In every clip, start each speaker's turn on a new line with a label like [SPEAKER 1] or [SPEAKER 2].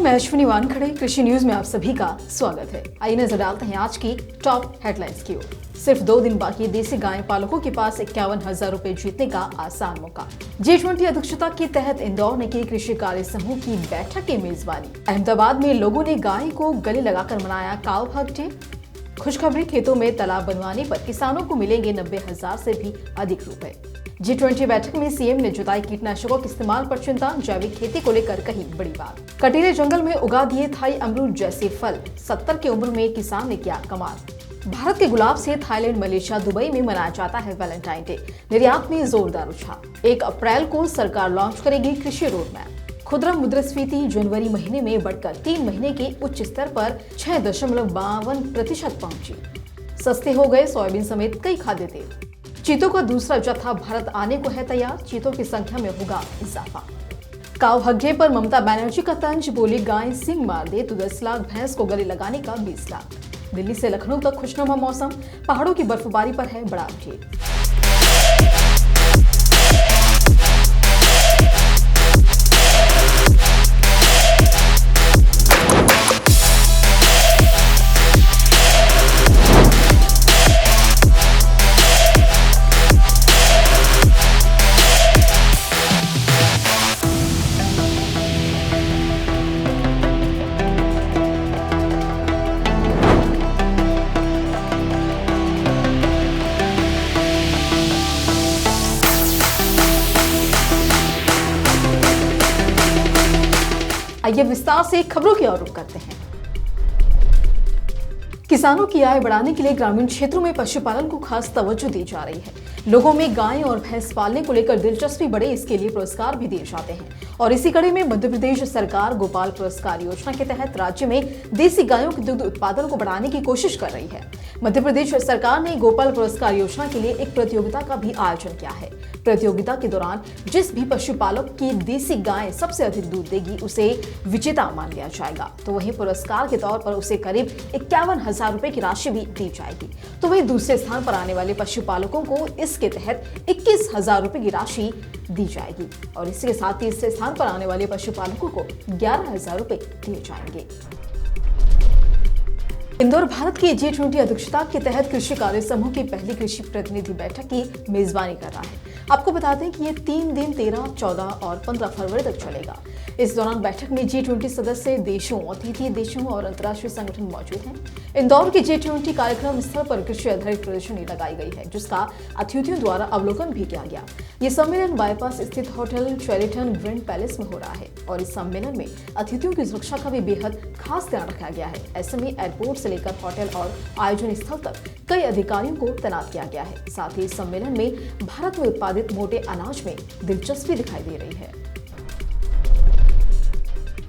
[SPEAKER 1] मैं अश्विनी वानखड़े। कृषि न्यूज में आप सभी का स्वागत है। आइए नजर डालते हैं आज की टॉप हेडलाइंस की ओर। सिर्फ 2 दिन बाकी देसी गाय पालकों के पास 51,000 रुपए जीतने का आसान मौका। G20 अध्यक्षता के तहत इंदौर ने की कृषि कार्य समूह की बैठक की मेजबानी। अहमदाबाद में लोगों ने गाय को गले लगाकर मनाया काऊ हक डे। खुशखबरी, खेतों में तालाब बनवाने पर किसानों को मिलेंगे 90,000 से भी अधिक रुपए। G20 बैठक में सीएम ने जुताई कीटनाशकों के इस्तेमाल पर चिंता, जैविक खेती को लेकर कही बड़ी बात। कटीले जंगल में उगा दिए थाई अमरूद जैसे फल, 70 की उम्र में किसान ने किया कमाल। भारत के गुलाब से थाईलैंड, मलेशिया, दुबई में मनाया जाता है वैलेंटाइन डे। निर्यात में जोरदार रुझान। 1 अप्रैल को सरकार लॉन्च करेगी कृषि रोड मैप। खुदरा मुद्रास्फीति जनवरी महीने में बढ़कर 3 महीने के उच्च स्तर पर 6.52% पहुंची। सस्ते हो गए सोयाबीन समेत कई खाद्य तेल। चीतों का दूसरा जत्था भारत आने को है तैयार। चीतों की संख्या में होगा इजाफा। काऊ हक डे पर ममता बनर्जी का तंज, बोली गाय सिंग मार दे तो 10 लाख, भैंस को गले लगाने का 20 लाख। दिल्ली से लखनऊ तक खुशनुमा मौसम, पहाड़ों की बर्फबारी पर है बड़ा अपडेट। आइए विस्तार से खबरों की ओर रुख करते हैं। किसानों की आय बढ़ाने के लिए ग्रामीण क्षेत्रों में पशुपालन को खास तवज्जो दी जा रही है। लोगों में गाय और भैंस पालने को लेकर दिलचस्पी बढ़े, इसके लिए पुरस्कार भी दिए जाते हैं। और इसी कड़ी में मध्य प्रदेश सरकार गोपाल पुरस्कार योजना के तहत राज्य में देसी गायों के दुग्ध उत्पादन को बढ़ाने की कोशिश कर रही है। मध्य प्रदेश सरकार ने गोपाल पुरस्कार योजना के लिए एक प्रतियोगिता का भी आयोजन किया है। प्रतियोगिता के दौरान जिस भी पशुपालक की देसी गाय सबसे अधिक दूध देगी उसे विजेता मान लिया जाएगा। तो वहीं पुरस्कार के तौर पर उसे करीब 51,000 रुपए की राशि भी दी जाएगी। तो वहीं दूसरे स्थान पर आने वाले पशुपालकों को इसके तहत 21,000 रुपए की राशि दी जाएगी। और इसके साथ तीसरे स्थान पर आने वाले पशुपालकों को 11,000 रुपए दिए जाएंगे। इंदौर भारत की G20 अध्यक्षता के तहत कृषि कार्य समूह की पहली कृषि प्रतिनिधि बैठक की मेजबानी कर रहा है। आपको बता दें कि ये 3 दिन 13, 14 और 15 फरवरी तक चलेगा। इस दौरान बैठक में G20 सदस्य देशों, अतिथि देशों और अंतर्राष्ट्रीय संगठन मौजूद हैं। इंदौर के G20 कार्यक्रम स्थल पर कृषि आधारित प्रदर्शनी लगाई गई है, जिसका अतिथियों द्वारा अवलोकन भी किया गया। ये सम्मेलन बाईपास स्थित होटल शेरेटन ग्रैंड पैलेस में हो रहा है और इस सम्मेलन में अतिथियों की सुरक्षा का भी बेहद खास ध्यान रखा गया है। ऐसे में एयरपोर्ट से लेकर होटल और आयोजन स्थल तक कई अधिकारियों को तैनात किया गया है। साथ ही इस सम्मेलन में भारत में उत्पादित मोटे अनाज में दिलचस्पी दिखाई दे रही है।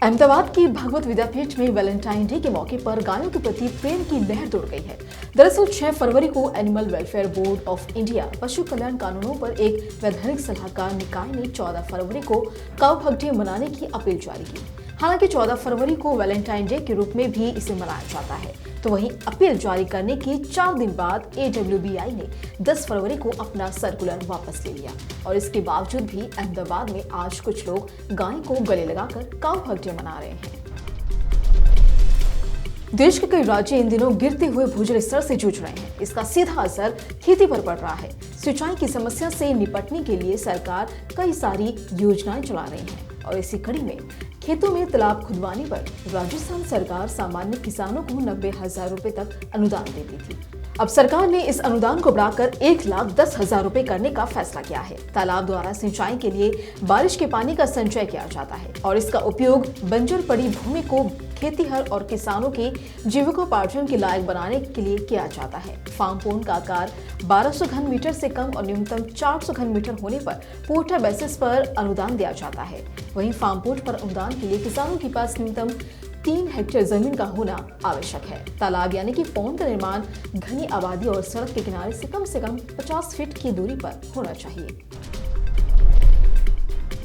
[SPEAKER 1] अहमदाबाद की भागवत विद्यापीठ में वैलेंटाइन डे के मौके पर गायों के प्रति प्रेम की लहर दौड़ गई है। दरअसल 6 फरवरी को animal welfare board of India पशु कल्याण कानूनों पर एक वैधानिक सलाहकार निकाय ने 14 फरवरी को काऊ हक डे मनाने की अपील जारी की। हालांकि 14 फरवरी को वैलेंटाइन डे के रूप में भी इसे मनाया जाता है, तो वहीं अपील जारी करने के 4 दिन बाद AWBI ने 10 फरवरी को अपना सर्कुलर वापस ले लिया। और इसके बावजूद भी अहमदाबाद में आज कुछ लोग गाय को गले लगाकर काऊ हक डे मना रहे हैं। देश के कई राज्य इन दिनों गिरते हुए भूजल स्तर से जूझ रहे हैं। इसका सीधा असर खेती पर पड़ रहा है। सिंचाई की समस्या से निपटने के लिए सरकार कई सारी योजनाएं चला रही है और इसी कड़ी में खेतों में तालाब खुदवाने पर राजस्थान सरकार सामान्य किसानों को 90,000 रुपए तक अनुदान देती थी। अब सरकार ने इस अनुदान को बढ़ाकर 1,10,000 रुपए करने का फैसला किया है। तालाब द्वारा सिंचाई के लिए बारिश के पानी का संचय किया जाता है और इसका उपयोग बंजर पड़ी भूमि को खेतीहर और किसानों के जीविकोपार्जन के लायक बनाने के लिए किया जाता है। फार्म पोंड का आकार 1200 घन मीटर से कम और न्यूनतम 400 घन मीटर होने पर पोर्टा बेसिस पर अनुदान दिया जाता है। वहीं फार्म पोंड पर अनुदान के लिए किसानों के पास न्यूनतम 3 हेक्टेयर जमीन का होना आवश्यक है। तालाब यानी कि पोंड का निर्माण घनी आबादी और सड़क के किनारे से कम 50 फीट की दूरी पर होना चाहिए।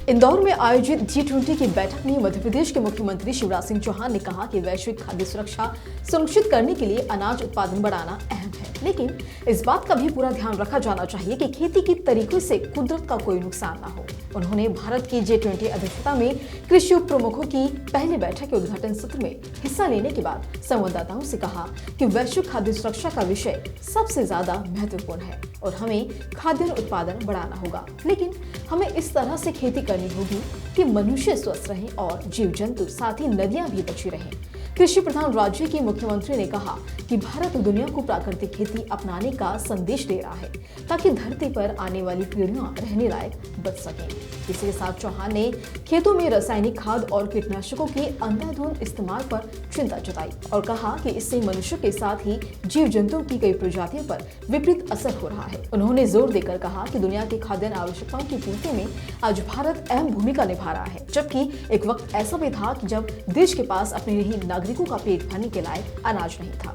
[SPEAKER 1] इंदौर में आयोजित G20 की बैठक में मध्य प्रदेश के मुख्यमंत्री शिवराज सिंह चौहान ने कहा कि वैश्विक खाद्य सुरक्षा सुनिश्चित करने के लिए अनाज उत्पादन बढ़ाना अहम है। लेकिन इस बात का भी पूरा ध्यान रखा जाना चाहिए कि खेती के तरीकों से कुदरत का कोई नुकसान ना हो। उन्होंने भारत की G20 अध्यक्षता में कृषि उप प्रमुखों की पहली बैठक के उद्घाटन सत्र में हिस्सा लेने के बाद संवाददाताओं से कहा कि वैश्विक खाद्य सुरक्षा का विषय सबसे ज्यादा महत्वपूर्ण है और हमें खाद्यान्न उत्पादन बढ़ाना होगा, लेकिन हमें इस तरह से खेती करनी होगी कि मनुष्य स्वस्थ रहें और जीव जंतु साथ ही नदियां भी बची रहें। कृषि प्रधान राज्य के मुख्यमंत्री ने कहा कि भारत दुनिया को प्राकृतिक खेती अपनाने का संदेश दे रहा है ताकि धरती पर आने वाली पीढ़ियां रहने लायक बच सकें। इसी के साथ चौहान ने खेतों में रासायनिक खाद और कीटनाशकों के अंधाधुंध इस्तेमाल पर चिंता जताई और कहा कि इससे मनुष्य के साथ ही जीव जंतुओं की कई प्रजातियों पर विपरीत असर हो रहा है। उन्होंने जोर देकर कहा कि दुनिया की खाद्यान्न आवश्यकताओं की पूर्ति में आज भारत अहम भूमिका निभा रहा है, जबकि एक वक्त ऐसा भी था कि जब देश के पास अपने ही नागरिकों का पेट भरने के लायक अनाज नहीं था।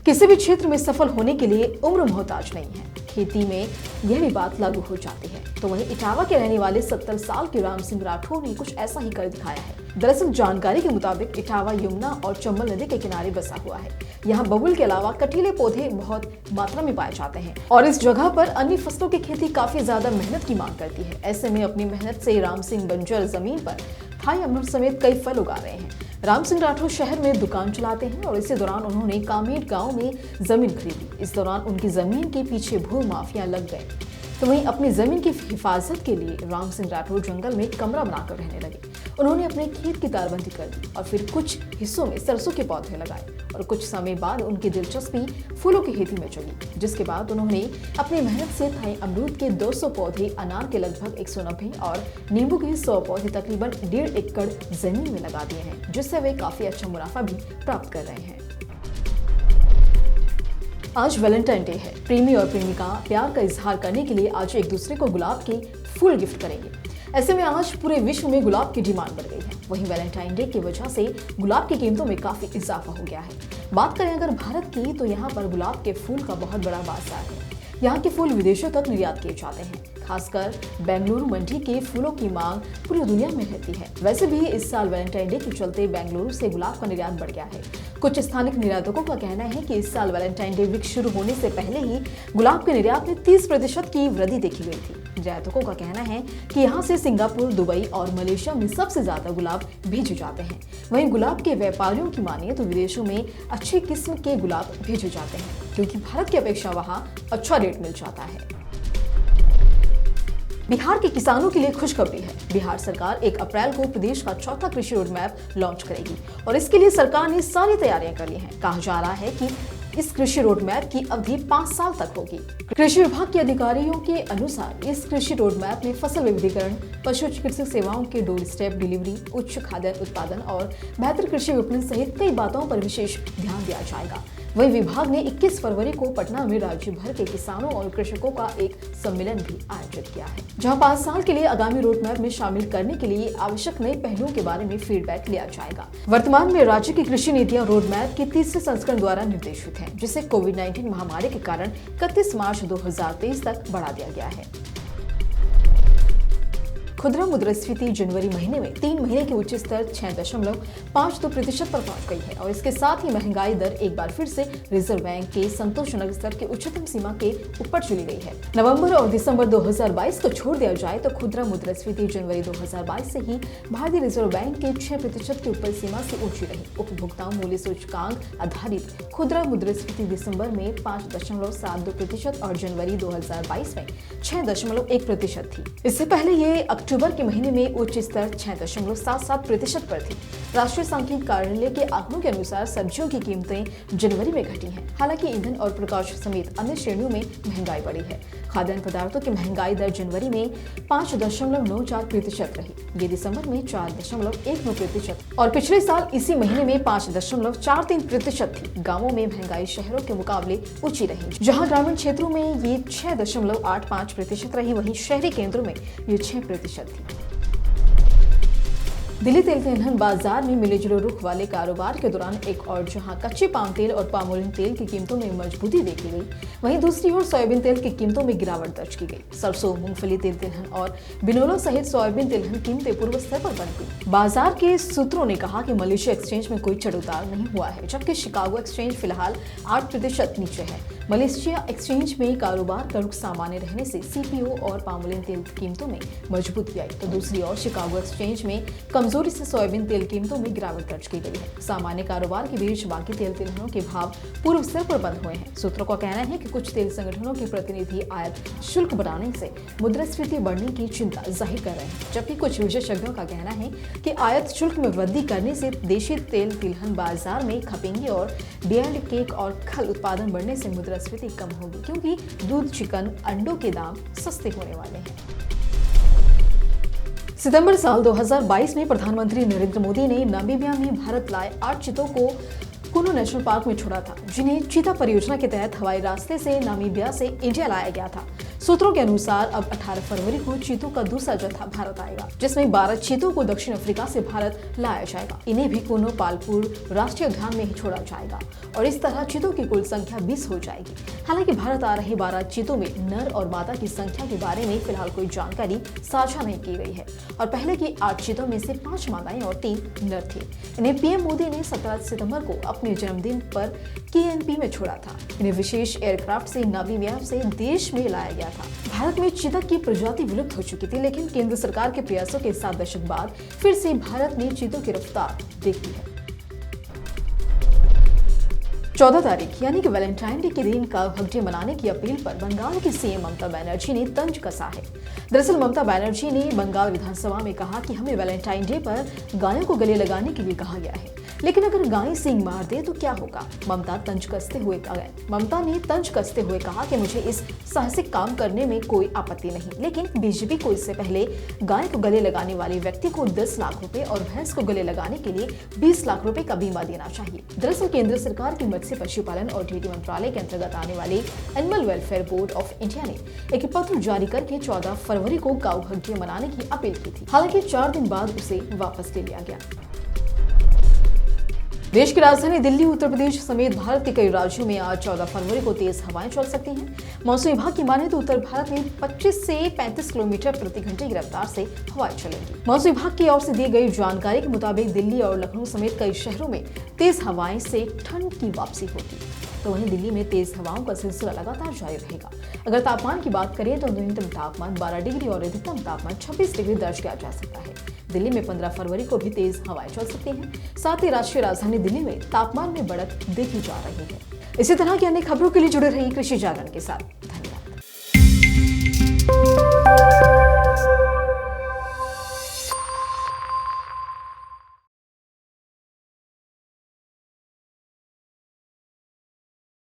[SPEAKER 1] किसी भी क्षेत्र में सफल होने के लिए उम्र मोहताज नहीं है। खेती में यह भी बात लागू हो जाती है। तो वहीं इटावा के रहने वाले 70 साल के राम सिंह राठौर ने कुछ ऐसा ही कर दिखाया है। दरअसल जानकारी के मुताबिक इटावा यमुना और चंबल नदी के किनारे बसा हुआ है। यहाँ बबुल के अलावा कटीले पौधे बहुत मात्रा में पाए जाते हैं और इस जगह पर अन्य फसलों की खेती काफी ज्यादा मेहनत की मांग करती है। ऐसे में अपनी मेहनत से राम सिंह बंजर जमीन पर थाई अमरूद समेत कई फल उगा रहे हैं। राम सिंह राठौर शहर में दुकान चलाते हैं और इसी दौरान उन्होंने कामेट गांव में जमीन खरीदी। इस दौरान उनकी जमीन के पीछे भू माफिया लग गए, तो वहीं अपनी जमीन की हिफाजत के लिए राम सिंह राठौर जंगल में कमरा बनाकर रहने लगे। उन्होंने अपने खेत की तारबंदी कर दी और फिर कुछ हिस्सों में सरसों के पौधे लगाए और कुछ समय बाद उनकी दिलचस्पी फूलों की खेती में चली, जिसके बाद उन्होंने अपनी मेहनत से थाई अमरूद के 200 पौधे, अनार के लगभग 190 और नींबू के 100 पौधे तकरीबन 1.5 एकड़ जमीन में लगा दिए हैं, जिससे वे काफी अच्छा मुनाफा भी प्राप्त कर रहे हैं। आज वैलेंटाइन डे है। प्रेमी और प्रेमिका प्यार का इजहार करने के लिए आज एक दूसरे को गुलाब के फूल गिफ्ट करेंगे। ऐसे में आज पूरे विश्व में गुलाब की डिमांड बढ़ गई है। वहीं वैलेंटाइन डे की वजह से गुलाब की कीमतों में काफी इजाफा हो गया है। बात करें अगर भारत की, तो यहाँ पर गुलाब के फूल का बहुत बड़ा बाजार है। यहाँ के फूल विदेशों तक निर्यात किए जाते हैं। खासकर बेंगलुरु मंडी के फूलों की मांग पूरी दुनिया में रहती है। वैसे भी इस साल वैलेंटाइन डे के चलते बेंगलुरु से गुलाब का निर्यात बढ़ गया है। कुछ स्थानिक निर्यातकों का कहना है कि इस साल वैलेंटाइन डे वीक शुरू होने से पहले ही गुलाब के निर्यात में 30% की वृद्धि देखी गई थी। निर्यातकों का कहना है कि यहाँ से सिंगापुर, दुबई और मलेशिया में सबसे ज्यादा गुलाब भेजे जाते हैं। वहीं गुलाब के व्यापारियों की मानिए तो विदेशों में अच्छी किस्म के गुलाब भेजे जाते हैं, क्योंकि भारत की अपेक्षा वहाँ अच्छा रेट मिल जाता है। बिहार के किसानों के लिए खुशखबरी है। बिहार सरकार 1 अप्रैल को प्रदेश का चौथा कृषि रोड मैप लॉन्च करेगी और इसके लिए सरकार ने सारी तैयारियां कर ली हैं। कहा जा रहा है कि इस कृषि रोड मैप की अवधि 5 साल तक होगी। कृषि विभाग के अधिकारियों के अनुसार इस कृषि रोड मैप में फसल विविधीकरण, पशु चिकित्सक सेवाओं के डोर स्टेप डिलीवरी, उच्च खाद्यान्न उत्पादन और बेहतर कृषि विपणन सहित कई बातों पर विशेष ध्यान दिया जाएगा। वहीं विभाग ने 21 फरवरी को पटना में राज्य भर के किसानों और कृषकों का एक सम्मेलन भी आयोजित किया है, जहां 5 साल के लिए आगामी रोड मैप में शामिल करने के लिए आवश्यक नए पहलुओं के बारे में फीडबैक लिया जाएगा। वर्तमान में राज्य की कृषि नीतियां रोड मैप के 30वें संस्करण द्वारा निर्देशित है, जिसे कोविड-19 महामारी के कारण 31 मार्च 2023 तक बढ़ा दिया गया है। खुदरा मुद्रास्फीति जनवरी महीने में 3 महीने के उच्च स्तर 6.52% पर पहुंच गई है और इसके साथ ही महंगाई दर एक बार फिर से रिजर्व बैंक के संतोषजनक स्तर के उच्चतम सीमा के ऊपर चली गई है। नवंबर और दिसंबर 2022 को छोड़ दिया जाए तो खुदरा मुद्रास्फीति जनवरी 2022 से ही भारतीय रिजर्व बैंक के 6% के ऊपर सीमा से ऊंची रही। उपभोक्ता मूल्य सूचकांक आधारित खुदरा मुद्रास्फीति दिसंबर में 5.72% और जनवरी 2022 में 6.1% थी। इससे पहले ये अक्टूबर के महीने में उच्च स्तर 6.77% पर थी। राष्ट्रीय सांख्यिकी कार्यालय के आंकड़ों के अनुसार सब्जियों की कीमतें जनवरी में घटी हैं। हालांकि ईंधन और प्रकाश समेत अन्य श्रेणियों में महंगाई बढ़ी है। खाद्यान्न पदार्थों की महंगाई दर जनवरी में 5.94% रही। ये दिसंबर में 4.19% और पिछले साल इसी महीने में 5.43% थी। गांवों में महंगाई शहरों के मुकाबले ऊंची रही, जहां ग्रामीण क्षेत्रों में ये 6.85% रही, वहीं शहरी केंद्रों में ये 6% थी। दिल्ली तेल तिलहन बाजार में मिले जुले रुख वाले कारोबार के दौरान एक और जहां कच्चे पाम तेल और पामोलिन तेल की कीमतों में मजबूती देखी गई, वहीं दूसरी ओर सोयाबीन तेल की कीमतों में गिरावट दर्ज की गई। सरसों, मूंगफली, तेल तिलहन और बिनोला सहित सोयाबीन तिलहन कीमतें पूर्व स्तर पर बन गई। बाजार के सूत्रों ने कहा कि मलेशिया एक्सचेंज में कोई चढ़ उतार नहीं हुआ है, जबकि शिकागो एक्सचेंज फिलहाल 8% नीचे है। मलेशिया एक्सचेंज में कारोबार का रुख सामान्य रहने से सीपीओ और पामोलिन तेल की कीमतों में मजबूती आई, तो दूसरी ओर शिकागो एक्सचेंज में कमजोरी से सोयाबीन तेल कीमतों में गिरावट दर्ज की गई है। सामान्य कारोबार के बीच बाकी तेल तिलहनों के भाव पूर्व स्तर पर बंद हुए हैं। सूत्रों का कहना है कि कुछ तेल संगठनों के प्रतिनिधि आयात शुल्क बढ़ाने से मुद्रास्फीति बढ़ने की चिंता जाहिर कर रहे हैं, जबकि कुछ विशेषज्ञों का कहना है कि आयात शुल्क में वृद्धि करने से देशी तेल तिलहन बाजार में खपेंगे और डेयरी केक और खल उत्पादन बढ़ने से मुद्रास्फीति कम होगी, क्योंकि दूध, चिकन, अंडों के दाम सस्ते होने वाले हैं। सितंबर साल 2022 में प्रधानमंत्री नरेंद्र मोदी ने नामीबिया में भारत लाए 8 चीतों को कुनो नेशनल पार्क में छोड़ा था, जिन्हें चीता परियोजना के तहत हवाई रास्ते से नामीबिया से इंडिया लाया गया था। सूत्रों के अनुसार अब 18 फरवरी को चीतों का दूसरा जत्था भारत आएगा, जिसमें 12 चीतों को दक्षिण अफ्रीका से भारत लाया जाएगा। इन्हें भी कुनो पालपुर राष्ट्रीय उद्यान में ही छोड़ा जाएगा और इस तरह चीतों की कुल संख्या 20 हो जाएगी। हालांकि भारत आ रहे 12 चीतों में नर और मादा की संख्या के बारे में फिलहाल कोई जानकारी साझा नहीं की गई है और पहले की 8 चीतों में से 5 मादाएं और 3 नर थे। इन्हें पीएम मोदी ने 17 सितंबर को अपने जन्मदिन पर KNP में छोड़ा था। इन्हें विशेष एयरक्राफ्ट से नामीबिया से देश में लाया गया था। भारत में चीता की प्रजाति विलुप्त हो चुकी थी, लेकिन केंद्र सरकार के प्रयासों के 7 दशक बाद फिर से भारत ने चीतों की रफ्तार देखी है। 14 तारीख यानी कि वैलेंटाइन डे के दिन काऊ डे मनाने की अपील पर बंगाल की सीएम ममता बनर्जी ने तंज कसा है। दरअसल ममता बनर्जी ने बंगाल विधानसभा में कहा कि हमें वैलेंटाइन डे पर गायों को गले लगाने के लिए कहा गया है, लेकिन अगर गाय सींग मार दे तो क्या होगा। ममता ने तंज कसते हुए कहा कि मुझे इस साहसिक काम करने में कोई आपत्ति नहीं, लेकिन बीजेपी को इससे पहले गाय को गले लगाने वाले व्यक्ति को 10 लाख रुपए और भैंस को गले लगाने के लिए 20 लाख रुपए का बीमा देना चाहिए। दरअसल केंद्र सरकार की मत्स्य, पशुपालन और डेयरी मंत्रालय के अंतर्गत आने वाले animal welfare board of India ने एक पत्र जारी करके 14 फरवरी को काऊ डे मनाने की अपील की थी। हालांकि 4 दिन बाद उसे वापस ले लिया गया। देश की राजधानी दिल्ली, उत्तर प्रदेश समेत भारत के कई राज्यों में आज 14 फरवरी को तेज हवाएं चल सकती हैं। मौसम विभाग की माने तो उत्तर भारत में 25 से 35 किलोमीटर प्रति घंटे की रफ्तार से हवाएं चलेंगी। मौसम विभाग की ओर से दी गई जानकारी के मुताबिक दिल्ली और लखनऊ समेत कई शहरों में तेज हवाएं से ठंड की वापसी होगी, तो वहीं दिल्ली में तेज हवाओं का सिलसिला लगातार जारी रहेगा। अगर तापमान की बात करें तो न्यूनतम तापमान 12 डिग्री और अधिकतम तापमान 26 डिग्री दर्ज किया जा सकता है। दिल्ली में 15 फरवरी को भी तेज हवाएं चल सकती हैं। साथ ही राष्ट्रीय राजधानी दिल्ली में तापमान में बढ़त देखी जा रही है। इसी तरह की अन्य खबरों के लिए जुड़े रहिए कृषि जागरण के साथ। धन्यवाद।